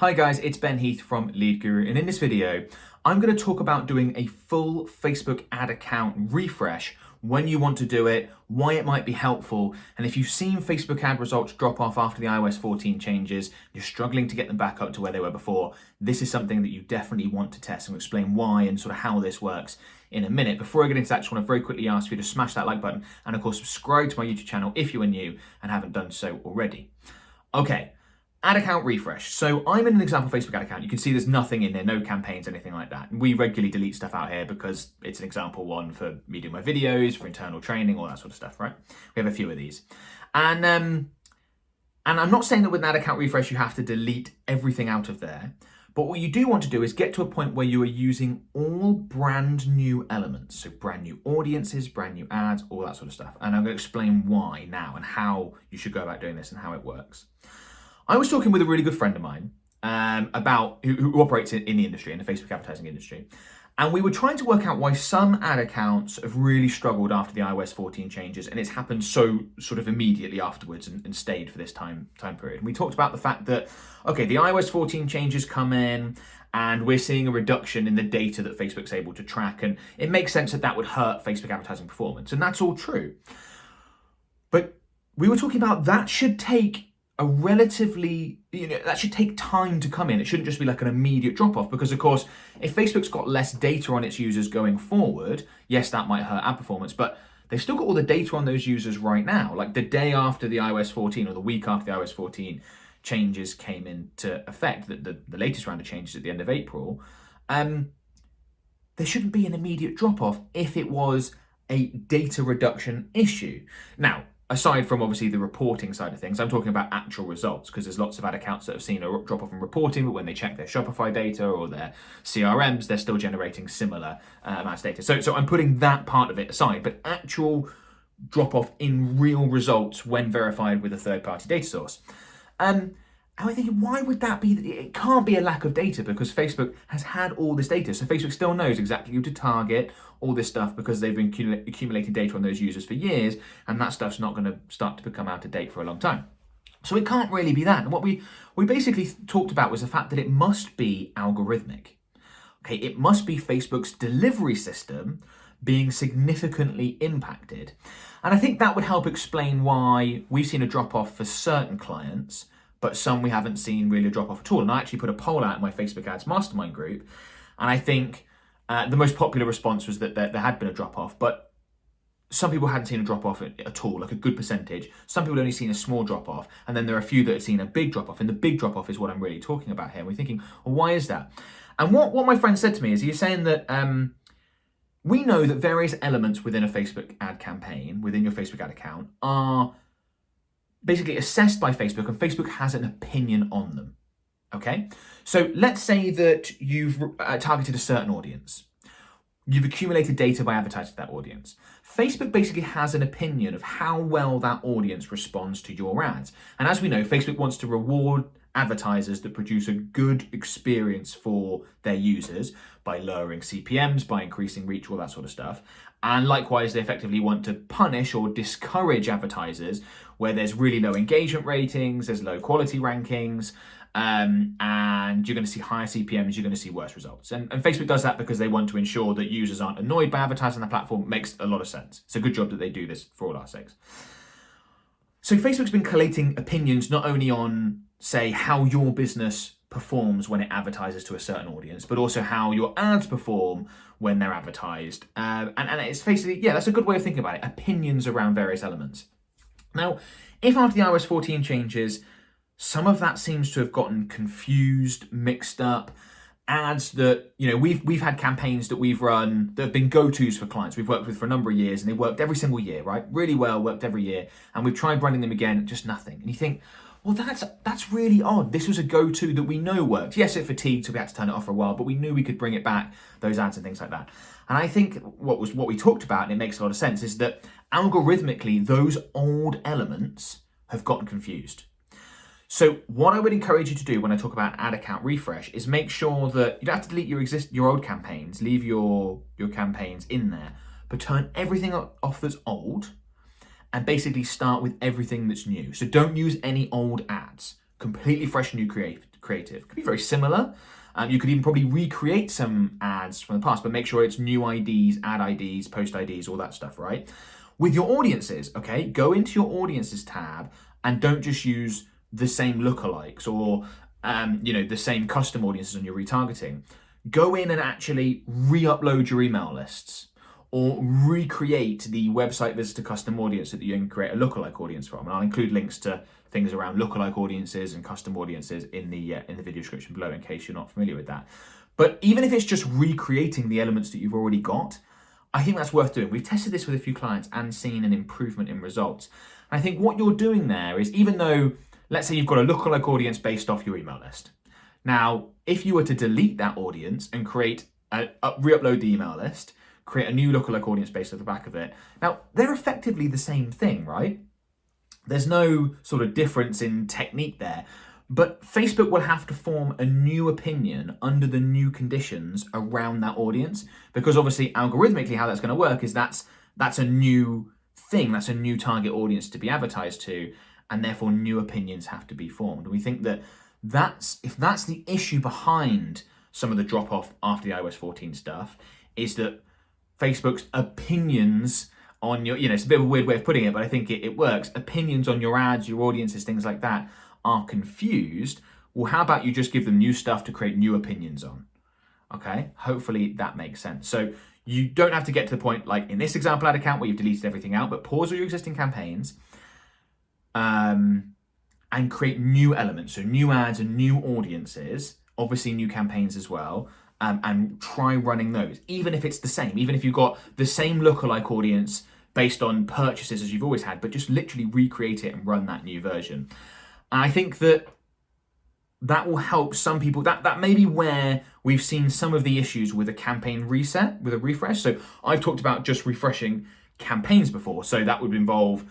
Hi guys, it's Ben Heath from Lead Guru, and in this video, I'm going to talk about doing a full Facebook ad account refresh, when you want to do it, why it might be helpful, and if you've seen Facebook ad results drop off after the iOS 14 changes, you're struggling to get them back up to where they were before, this is something that you definitely want to test, and we'll explain why and sort of how this works in a minute. Before I get into that, I just want to very quickly ask you to smash that like button and of course subscribe to my YouTube channel if you are new and haven't done so already. Okay. Ad account refresh. So I'm in an example Facebook ad account. You can see there's nothing in there, no campaigns, anything like that. And we regularly delete stuff out here because it's an example one for me doing my videos, for internal training, all that sort of stuff, right? We have a few of these. And I'm not saying that with an ad account refresh, you have to delete everything out of there. But what you do want to do is get to a point where you are using all brand new elements. So brand new audiences, brand new ads, all that sort of stuff. And I'm going to explain why now and how you should go about doing this and how it works. I was talking with a really good friend of mine about who operates in the industry, in the Facebook advertising industry. And we were trying to work out why some ad accounts have really struggled after the iOS 14 changes, and it's happened so sort of immediately afterwards and stayed for this time period. And we talked about the fact that, okay, the iOS 14 changes come in and we're seeing a reduction in the data that Facebook's able to track, and it makes sense that that would hurt Facebook advertising performance, and that's all true. But we were talking about that should take a relatively, that should take time to come in. It shouldn't just be like an immediate drop off because, of course, if Facebook's got less data on its users going forward, yes, that might hurt ad performance, but they've still got all the data on those users right now. Like the day after the iOS 14 or the week after the iOS 14 changes came into effect, the latest round of changes at the end of April, there shouldn't be an immediate drop off if it was a data reduction issue. Now, aside from obviously the reporting side of things, I'm talking about actual results because there's lots of ad accounts that have seen a drop off in reporting, but when they check their Shopify data or their CRMs, they're still generating similar amounts of data. So I'm putting that part of it aside, but actual drop off in real results when verified with a third party data source. And I was thinking, why would that be? It can't be a lack of data because Facebook has had all this data. So Facebook still knows exactly who to target, all this stuff, because they've been accumulating data on those users for years, and that stuff's not going to start to become out of date for a long time. So it can't really be that. And what we basically talked about was the fact that it must be algorithmic. Okay, it must be Facebook's delivery system being significantly impacted. And I think that would help explain why we've seen a drop off for certain clients, but some we haven't seen really a drop off at all. And I actually put a poll out in my Facebook ads mastermind group, and I think the most popular response was that there had been a drop off, but some people hadn't seen a drop off at all, like a good percentage. Some people had only seen a small drop off, and then there are a few that had seen a big drop off. And the big drop off is what I'm really talking about here. And we're thinking, well, why is that? And what my friend said to me is he's saying that we know that various elements within a Facebook ad campaign, within your Facebook ad account, are basically assessed by Facebook, and Facebook has an opinion on them. Okay, so let's say that you've targeted a certain audience. You've accumulated data by advertising to that audience. Facebook basically has an opinion of how well that audience responds to your ads. And as we know, Facebook wants to reward advertisers that produce a good experience for their users by lowering CPMs, by increasing reach, all that sort of stuff. And likewise, they effectively want to punish or discourage advertisers where there's really low engagement ratings, there's low quality rankings, and you're going to see higher CPMs, you're going to see worse results. And Facebook does that because they want to ensure that users aren't annoyed by advertising on the platform. It makes a lot of sense. It's a good job that they do this for all our sakes. So Facebook's been collating opinions not only on, say, how your business performs when it advertises to a certain audience, but also how your ads perform when they're advertised. And it's basically, yeah, that's a good way of thinking about it. Opinions around various elements. Now, if after the iOS 14 changes, some of that seems to have gotten confused, mixed up, ads that, we've had campaigns that we've run that have been go-tos for clients we've worked with for a number of years, and they worked every single year, right? Really well, worked every year. And we've tried running them again, just nothing. And you think, well, that's really odd. This was a go-to that we know worked. Yes, it fatigued, so we had to turn it off for a while, but we knew we could bring it back, those ads and things like that. And I think what we talked about, and it makes a lot of sense, is that algorithmically, those old elements have gotten confused. So what I would encourage you to do when I talk about ad account refresh is make sure that you don't have to delete your old campaigns, leave your campaigns in there, but turn everything off that's old and basically start with everything that's new. So don't use any old ads. Completely fresh new creative. It could be very similar. You could even probably recreate some ads from the past, but make sure it's new IDs, ad IDs, post IDs, all that stuff, right? With your audiences, okay, go into your audiences tab and don't just use the same lookalikes or the same custom audiences on your retargeting. Go in and actually re-upload your email lists or recreate the website visitor custom audience that you can create a lookalike audience from. And I'll include links to things around lookalike audiences and custom audiences in the video description below in case you're not familiar with that. But even if it's just recreating the elements that you've already got, I think that's worth doing. We've tested this with a few clients and seen an improvement in results. And I think what you're doing there is, even though, let's say you've got a lookalike audience based off your email list. Now, if you were to delete that audience and re-upload the email list, create a new lookalike audience based off the back of it. Now, they're effectively the same thing, right? There's no sort of difference in technique there, but Facebook will have to form a new opinion under the new conditions around that audience, because obviously algorithmically how that's going to work is that's a new thing, that's a new target audience to be advertised to, and therefore new opinions have to be formed. And we think that if that's the issue behind some of the drop off after the iOS 14 stuff, is that Facebook's opinions on your, it's a bit of a weird way of putting it, but I think it works. Opinions on your ads, your audiences, things like that are confused. Well, how about you just give them new stuff to create new opinions on? Okay, hopefully that makes sense. So you don't have to get to the point like in this example ad account where you've deleted everything out, but pause all your existing campaigns and create new elements. So new ads and new audiences, obviously new campaigns as well. And try running those, even if it's the same, even if you've got the same lookalike audience based on purchases as you've always had, but just literally recreate it and run that new version. And I think that will help some people. That may be where we've seen some of the issues with a campaign reset, with a refresh. So I've talked about just refreshing campaigns before. So that would involve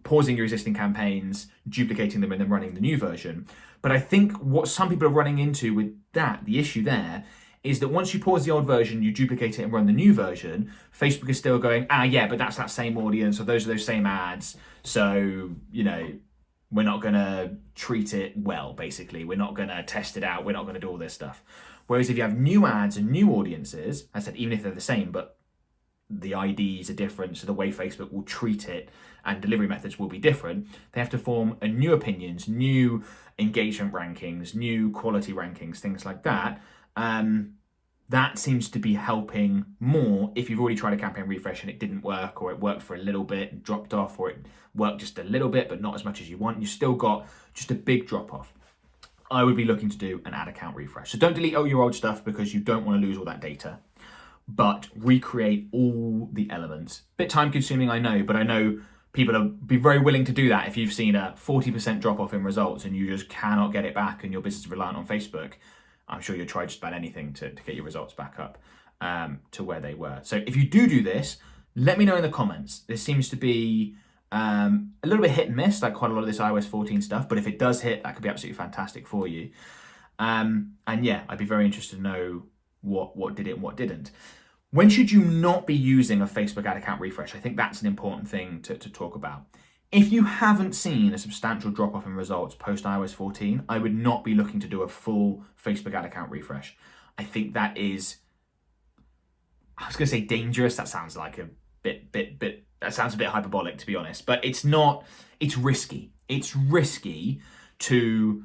pausing your existing campaigns, duplicating them, and then running the new version. But I think what some people are running into with that, the issue there, is that once you pause the old version, you duplicate it and run the new version, Facebook is still going, yeah, but that's that same audience, or those are those same ads. So, we're not going to treat it well, basically. We're not going to test it out. We're not going to do all this stuff. Whereas if you have new ads and new audiences, I said, even if they're the same, but the IDs are different, so the way Facebook will treat it and delivery methods will be different, they have to form a new opinions, new engagement rankings, new quality rankings, things like that. That seems to be helping more if you've already tried a campaign refresh and it didn't work, or it worked for a little bit and dropped off, or it worked just a little bit but not as much as you want. You still got just a big drop off. I would be looking to do an ad account refresh. So don't delete all your old stuff because you don't want to lose all that data, but recreate all the elements. Bit time consuming, I know, but I know people will be very willing to do that if you've seen a 40% drop off in results and you just cannot get it back and your business is reliant on Facebook. I'm sure you'll try just about anything to get your results back up to where they were. So if you do this, let me know in the comments. This seems to be a little bit hit and miss, like quite a lot of this iOS 14 stuff, but if it does hit, that could be absolutely fantastic for you. And yeah, I'd be very interested to know what did it and what didn't. When should you not be using a Facebook ad account refresh? I think that's an important thing to talk about. If you haven't seen a substantial drop-off in results post iOS 14, I would not be looking to do a full Facebook ad account refresh. I think that is, I was going to say dangerous. That sounds like a bit, that sounds a bit hyperbolic, to be honest, but it's not, it's risky. It's risky to,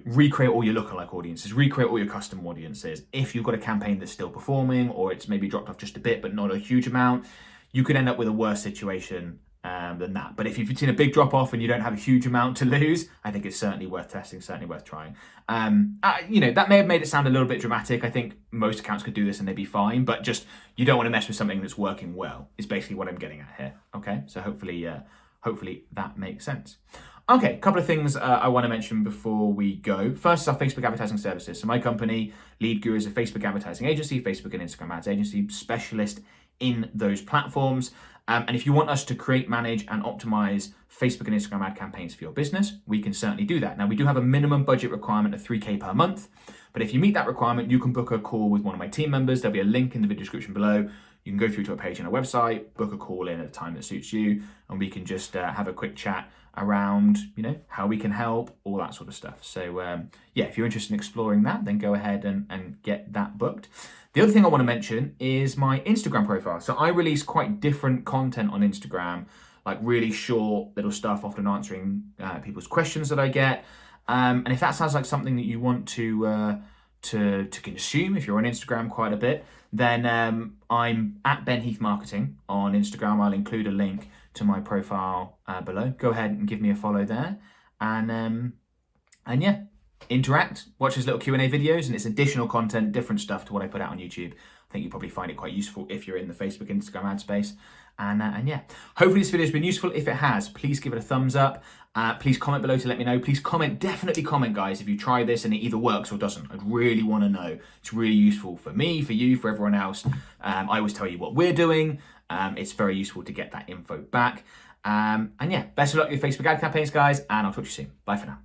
recreate all your lookalike audiences, recreate all your custom audiences. If you've got a campaign that's still performing, or it's maybe dropped off just a bit, but not a huge amount, you could end up with a worse situation than that. But if you've seen a big drop off and you don't have a huge amount to lose, I think it's certainly worth testing, certainly worth trying. That may have made it sound a little bit dramatic. I think most accounts could do this and they'd be fine, but just, you don't want to mess with something that's working well, is basically what I'm getting at here. Okay, so hopefully that makes sense. Okay, a couple of things I want to mention before we go. First is our Facebook advertising services. So my company, Lead Guru, is a Facebook advertising agency, Facebook and Instagram ads agency, specialist in those platforms. And if you want us to create, manage, and optimize Facebook and Instagram ad campaigns for your business, we can certainly do that. Now, we do have a minimum budget requirement of $3,000 per month, but if you meet that requirement, you can book a call with one of my team members. There'll be a link in the video description below. you can go through to a page on our website, book a call in at a time that suits you, and we can just have a quick chat around, how we can help, all that sort of stuff. So yeah, if you're interested in exploring that, then go ahead and get that booked. The other thing I want to mention is my Instagram profile. So I release quite different content on Instagram, like really short little stuff, often answering people's questions that I get. And if that sounds like something that you want to consume, if you're on Instagram quite a bit, then I'm at Ben Heath Marketing on Instagram. I'll include a link to my profile below. Go ahead and give me a follow there, and yeah, interact, watch his little Q&A videos, and it's additional content, different stuff to what I put out on YouTube. I think you probably find it quite useful if you're in the Facebook, Instagram ad space. And yeah, hopefully this video has been useful. If it has, please give it a thumbs up. Please comment below to let me know. Please definitely comment, guys, if you try this and it either works or doesn't. I'd really want to know. It's really useful for me, for you, for everyone else. I always tell you what we're doing. It's very useful to get that info back. And yeah, best of luck with your Facebook ad campaigns, guys, and I'll talk to you soon. Bye for now.